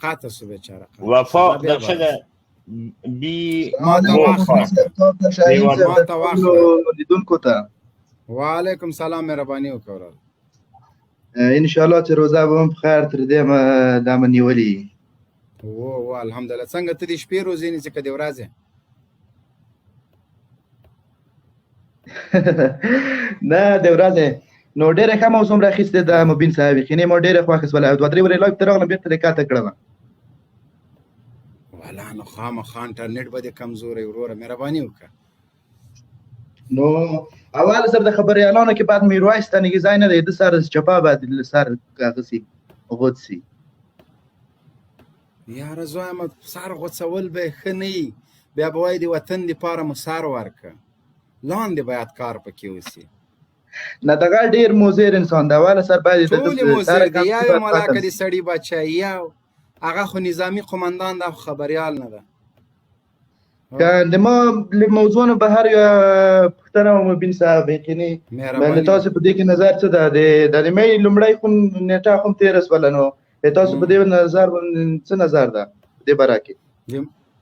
قاطع شو بیچاره وفا در شده بی ما توخه لیدونکو ته وعلیکم سلام مهرباني وکړه ان شاء الله چې روزه به هم بخیر تر دې دا منیولي او الحمدلله څنګه ته دې شپې روزې نیسې که دې ورځې نه د ورځې نو ډېره ښه موسم راخیستې د مبین صاحب یقیني مو ډېره خوښ شوله دوه درې ورځې لایف ته راغلم بېرته دې کاته کړم والا نو خامخا انټرنېټ به دې کمزوری وروره مهرباني وکړه نو اول سر د خبريالانو کې بعد میرویس تنګي ځای نه دی د سر چپا بعد سر کاغسي غوڅي یاره زویمه سر غوڅول به ښه نه بیا به وایي د وطن دپاره مو سر ورکړه لاندې باید کار پکې وسي نه دغه ډېر مضر انسان دی اوله سر باید ټولې مضر دي یا یو ملاکه د سړي بچی یا هغه خو نظامي قمندان دا خو خبریال نه ده که د ما له موضوع نه بهر یا پوښتنه مبین صاحب یقیني باندې تاسو په دې کې نظر څه ده د مې لومړی خو نیټه هم تېره شوله نو تاسو په دې نظر څه نظر ده دې باره کې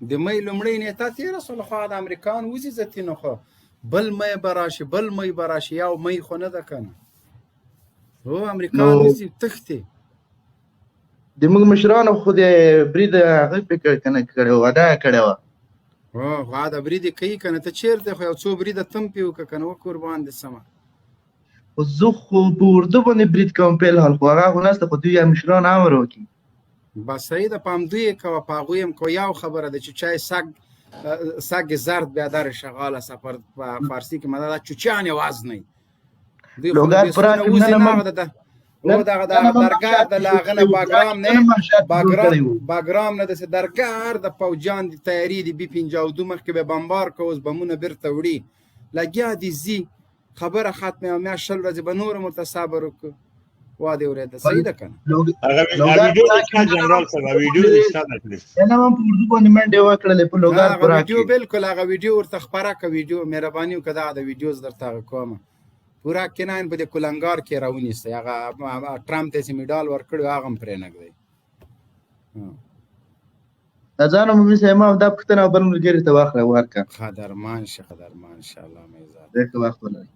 د مې لومړۍ نیټه تېره شوله خو د امریکایان وځي ځتي نو خو بل مې به راشي بل مې به راشي یو مې خو نه ده که نه هو امریکایان وځي تښتي د موږ مشرانو خو د برید هغه فکر کنه کړی وعده کړې وه خو دا برید کوي که نه ته چېرته خو یو څو بریده تم پې وکړه که نه وقربان دې سمه خو زه خو په اردو باندې برید کوم په الحال خو هغه خو نشته خو دوی مشران امر وکړي بس صحیح ده په همدوی یې کوه په هغوی هم کوه یو خبره ده چې چای سگ زرد بیادر شغال سفر په فارسی کې مدد چوچیان یواز نه لوګر پرا او دغه درګار د لاغنه باګرام نه باګرام نه د درګار د پوجان د تیاری دی بي 52 مخ کې به بمبار کوز بمونه بیرته وړي لګیا دي زی خبره ختمه او میا شل ورځې به نور متصابر وک وا دی ورته صحیح ده کنه هغه ویډیو د جنرال سره ویډیو د استاد کړی نه هم په اردو باندې منډه وکړلې په لوګر پرا ویډیو بالکل هغه ویډیو ورته خبره کا ویډیو مهرباني وکړه دا ویډیوز درته کوم پورا کیناین په دې کولنګار کې راونیسته هغه ټرامپ ته میډال ورکړو هغه هم پرې نګدی ځانو مې سه ما دا پښتنه بل ملګری ته واخله ورکا قدرمان شه الله مې زاد دغه وخت ولري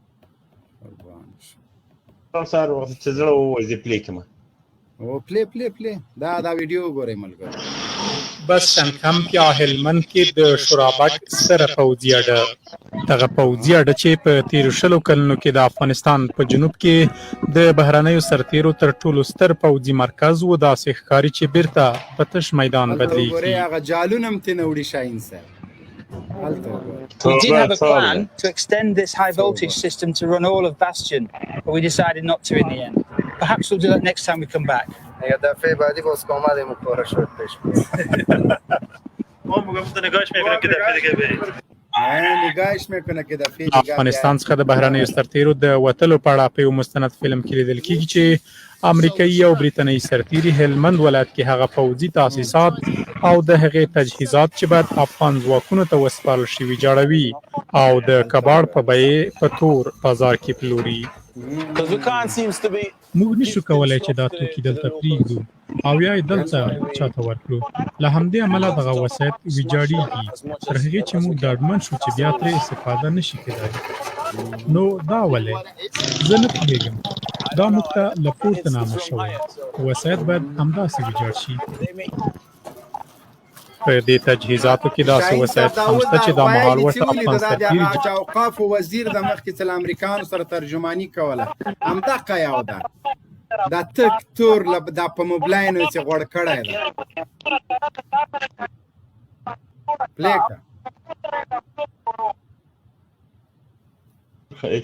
قربان شه سار وخت چې زړه وځي پلی کما او پلی دا ویډیو ګورې ملګرو بس څنګه هلمند کې د شورابک سره پوځي اډه دغه پوځي اډه چې په 13 کلونو کې د افغانستان په جنوب کې د بهرنیو سرتیرو تر ټولو ستر پوځي مرکز و داسې ښکاري چې بیرته په تش میدان بدلیږي هغه جالونه هم ترې نه وړي شاهین صاحب We did have a plan to extend this high voltage system to run all of Bastion, but we decided not to in the end. Perhaps we'll do that next time we come back. یا دفعه بعدی باز آمده مکاره شد پیش ما میگم تو نگاهش میکنه که دفعه دیگه برید نگاهش میکنه که دفعه دیگه افغانستان څخه د بهرنیو سرتیرو د وتلو په اړه په یو مستند فلم کې لیدل کېږي چې امریکایي او بریتانیایي سرتیري هلمند ولایت کې هغه پوځي تاسیسات او د هغې تجهیزات چې باید افغان ځواکونو ته وسپارل شوي جوړوي او د کباړ په بیې په تور بازار کې پلوري موږ نشو کولی چې دا توکي دلته پرېږدو او یا یې دلته چاته ورکړو له همدې امله دغه وسایط ویجاړېږي تر هغې چې موږ ډاډمن شو چې بیا ترې استفاده نشي کېدای نو دا ولې زه نه پوهېږم دا موږ ته له پورته نامه شوی وسایط باید همداسې ویجاړ شي په دې تجهیزاتو کې داسې وسایط هم شته چې دا مهال ورته افغان سرتیري د اوقافو وزیر د مخکې چې له امریکایانو سره ترجماني کوله همدغه یو ده دا تک تور دا په موبلاینو چې غوړ کړی ده پلیکه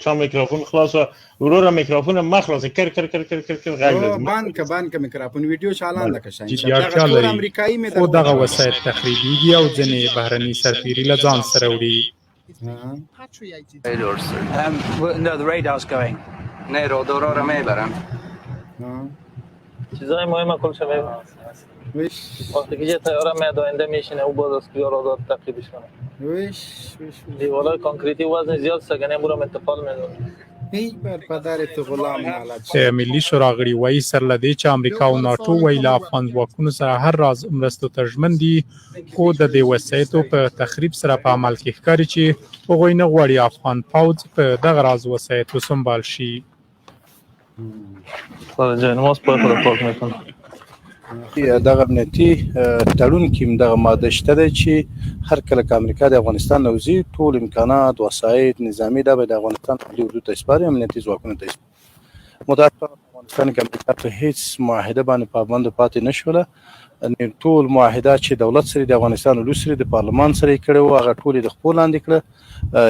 چا میکروفون خلاص وروره میکروفون مخلص کر غږ بند که میکروفون ویډیو چالان ده که شاید دغه ټول امریکایي مې خو دغه وسایط تخریبیږي او ځینې بهرني سرتیري له ځان سره وړي No, the radar's going. نه رادارا رو میبرن چیزای مهم کل شده وقتی که یه طیاره میاد آینده میشینه او باز از کیا رادار تقریبش کنه دیوارای کانکریتی وزن زیاد سگنه امورم انتقال میدونه د ملي شورا غړي وایي سره له دې چې امریکا او ناټو وایي له افغان ځواکونو سره هر راز مرستو ته ژمن دي خو د دې وسایطو په تخریب سره په عمل کې ښکاري چې هغوی نه غواړي افغان پوځ په دغه راز وسایطو سمبال شي. دغه امنیتي تړون کې دغه ماده شته ده چې هر کله که امریکا د افغانستان نه وځي ټول امکانات وسایط نظامي دا به د افغانستان ملي حدود ته سپاري امنیتي ځواکونو ته متاسفانه په افغانستان کې امریکا په هیڅ معاهده باندې پابند پاتې نه شوله ټول معاهدات چې دولت سره د افغانستان ولس سره د پارلمان سره یې کړی وو هغه ټول د خپل لاندې کړه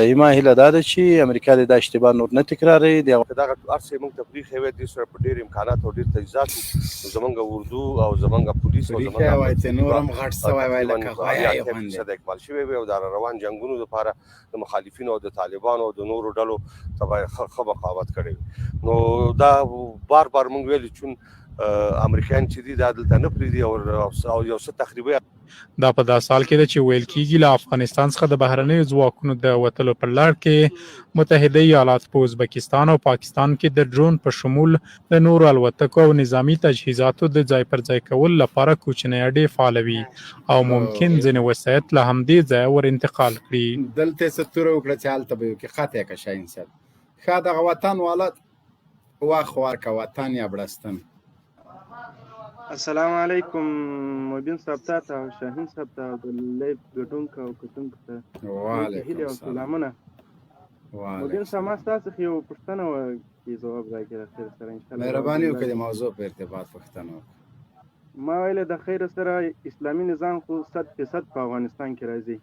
ایما هیله دا ده چې امریکا د اشتباه نور نه تکراروي دغه ارسه موږ تفریح هوي د سره په ډیر امکانات او ډیر تجهیزات زمونږ اردو او زمونږ پولیس او زمونږ نورم غټ سوي وای لکه غوایي باندې د اکمال شوی او د روان جنگونو لپاره د مخالفینو او د طالبانو او د نورو ډلو تبع خبرقاوت کړي نو دا بار بار موږ ویل چې امریکایان چې دي د دلته نه پریدي او یو څه تخریبي دا په دا سال کې ده چې ویل کېږي له افغانستان څخه د بهرنیو ځواکونو د وتلو پر لار کې متحده ایالات په ازبکستان او پاکستان کې د ډرون په شمول د نورو الوتکو او نظامی تجهیزاتو د ځای پر ځای کول لپاره کوچنۍ اډې فعالوي او ممکن ځینې وسایط له همدې ځایه ور انتقال کړي. دلته ستوره وکړه چې هلته به یو کې خطا که شاین صاحب ښه دغه وطن والا واخوار که وطن یا بړستن. السلام علیکم مبین صاحب ته او شاهین صاحب ته د لایف ګډونکو او کتونکو ته وعلیکم سلامونه. مبین صاحب ما ستاسو خو یو پوښتنه کې ځواب راکړی خیر سره ان شاء الله مهرباني وکړئ د موضوع په ارتباط پوښتنه ما ویل د خیر سره اسلامي نظام خو 100% په افغانستان کې راځي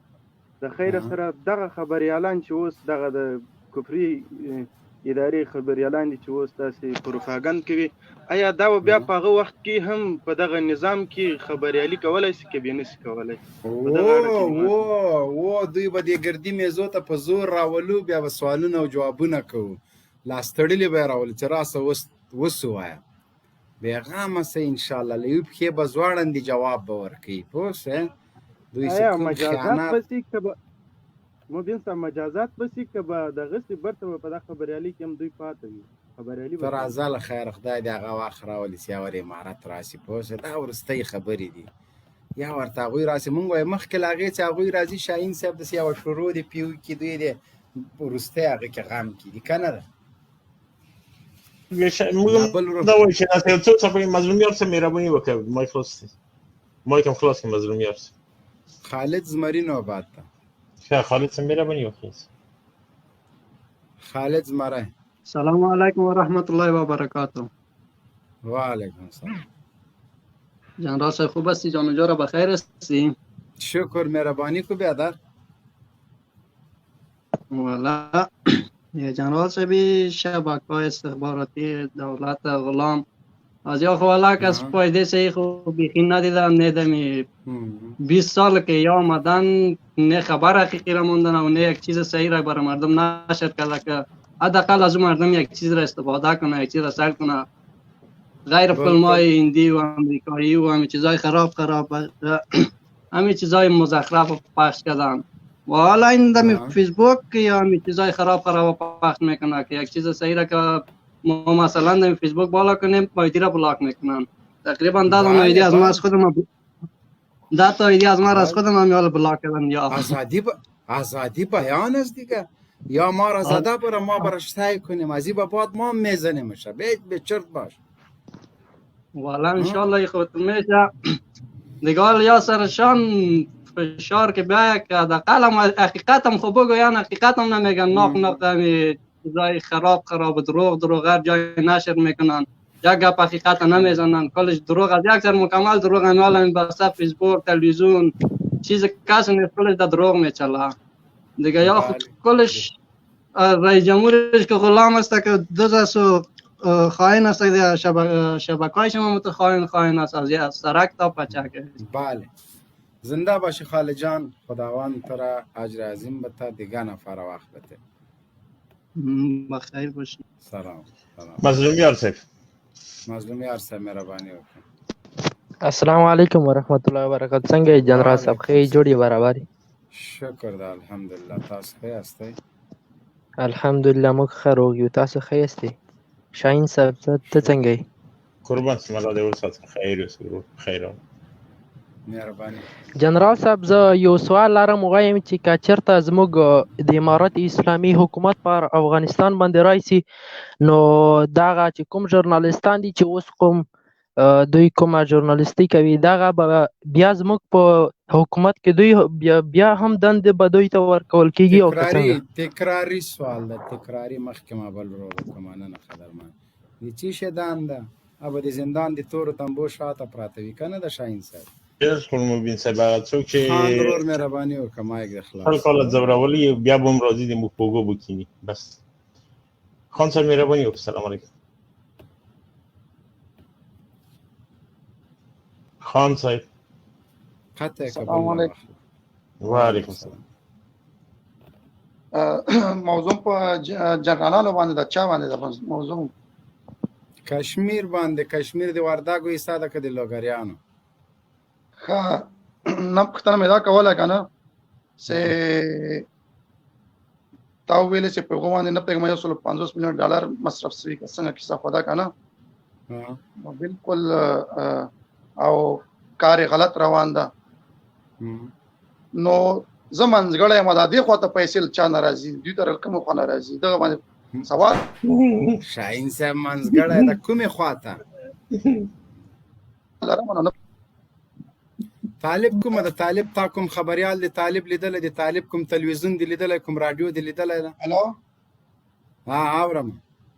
د خیر سره دغه خبريالان چې اوس دغه د کفري اداري خبريالان دي چې اوس تاسو پروپاګاندا کوي آیا دا بیا په هغه وخت کې هم په دغه نظام کې خبريالي کولای شي کې به نشي کولای او دوی به د ګردي میزو ته په زور راولو بیا به سوالونه او جوابونه کوو لاستړلې به راول چې راسه وسوایا بیغامه سه ان شاء الله لیوب کې به زوړندې جواب به ورکړي پوه دوی آیا مجازات پسې کبه مبین صاحب مجازات پسې کبه دغه څه برته په دغه خبريالي کې هم دوی پاتې وي خبريالي تر ازل خیر خدای دې هغه واخر راولي چې اور امارات راسي پوه دا ورستۍ خبرې دي یا ورته غوي راسي مونږ مخکې لاغې چې غوي راځي شاهین صاحب د سیاو شروع دی پیو کې دوی دې ورستۍ هغه کې غام کې دي کنه دا وایي چې تاسو څو څه مظلومیت سره مهرباني وکړئ مایکم خلاص کې مظلومیت خالد زمرینو بعد خالد سره مهرباني وکړئ خالد زمره السلام علیکم ورحمت الله وبرکاته. وعلیکم السلام. جنرال صاحب خوب هستی؟ جان و جا بخیر هستی؟ شکر مهربانی کو بیادر. والا جنرال صاحب شبکه‌های استخباراتی دولت غلام از یا خوالا که از فایده سهی خوب بیخی ندیدم ندمی 20 سال که یا آمدن نه خبر حقیقی را موندن و نه یک چیز صحیح را برای مردم نشر کرده که حداقل از اون مردم یک چیز را استفاده کنه یک چیز را سر کنه غیر فیلم‌های هندی و امریکایی و همین چیزای خراب همین چیزای مزخرف پخش کردن و حالا این دمی فیسبوک یا همین چیزای خراب پخش میکنه که یک چیز صحیح را که ما مثلا دمی فیسبوک بالا کنیم بایدی را بلاک میکنن تقریبا 10 تا ایدی از ما از خودم 10 تا ایدی از ما از خودم هم بلاک کردن یا آزادی بیان است دیگه یا ما را زده برای ما برشتای کنیم از این بعد ما میزنیمش به چرت باش والا انشالله خودتون میشه دیگه یا سرشان فشار که بیا که حداقل حقیقت هم خوب بگوین حقیقت هم نمیگن ناق همی چیزای خراب دروغ هر جای نشر میکنن یک گپ حقیقت نمیزنن کلش دروغ از یک سر مکمل دروغ همی بسته فیسبوک تلویزیون چیز کسی نیست کلش در دروغ میچله دیگه یا خود کلش رئیس جمهورش که غلام است که دوزاسو خائن است دیگه شبکه‌های شما خائن است از سرک تا پچک بله زنده باشی خاله جان خداوند ترا اجر عظیم بده دیگه نفر وقت بده بخیر باشی سلام مظلوم یار صاحب مهرباني وکړه السلام علیکم ورحمت الله وبرکاته څنګه جنرال صاحب خې جوړي برابرۍ شکر ده الحمدلله تاسو ښه یاستئ الحمدلله موږ ښه روغ یو، تاسو ښه یاستئ؟ شاهین صاحب ته څنګه یې؟ قربان شم، الله دې وساتي، خیر اوسې ورور، خیر او مهرباني. جنرال صاحب زه یو سوال لرم، ووایم چې که چېرته زموږ د امارت اسلامي حکومت پر افغانستان باندې راشي، نو دغه چې کوم ژورنالیستان دي چې اوس کوم دوی کومه ژورنالیستي کوي، دغه به بیا زموږ په حکومت کې دوی بیا هم دندې به دوی ته ورکول کېږي او که څنګه؟ تکراري سوال ده، تکراري. مخکې ما بل ورور وکړه، مننه قدرمن. د چی شی دنده ابه د زندان د تورو تنبو شاته پراته وي که نه د شاهین صاحب؟ بالکل مبین صاحب، هغه څوک چې خان ورور مهرباني وکړه مایک د خلاص هر کله ځورولي بیا به هم راځي د موږ په اوږو به کښېني. بس خان صاحب مهرباني وکړه. السلام علیکم خان صاحب. قطع السلام علیکم. وعلیکم السلام. موضوع په جنرالانو باندې د چا باندې د موضوع کشمیر باندې، کشمیر د وردګو حصہ ده که د لوګریانو؟ ښه نه پوښتنه مې دا کوله که نه چې تا وویلې چې په هغو باندې نه پوهېږم 150 میلیون ډالر مصرف شوي که څنګه کیسه خو ده که نه؟ بالکل او کار یې غلط روان ده. نو زه منځګړی یم، دا دې خواته پیسې له چا نه راځي، دوی ته کومې خوا نه راځي؟ دغه باندې سوال. شاهین صاحب منځګړی د کومې خواته؟ طالب کومه د طالب تا کوم خبریال د طالب لیدلی، د طالب کوم تلویزیون دی لیدلی، کوم راډیو دی لیدلی ده؟ الو ها اورم.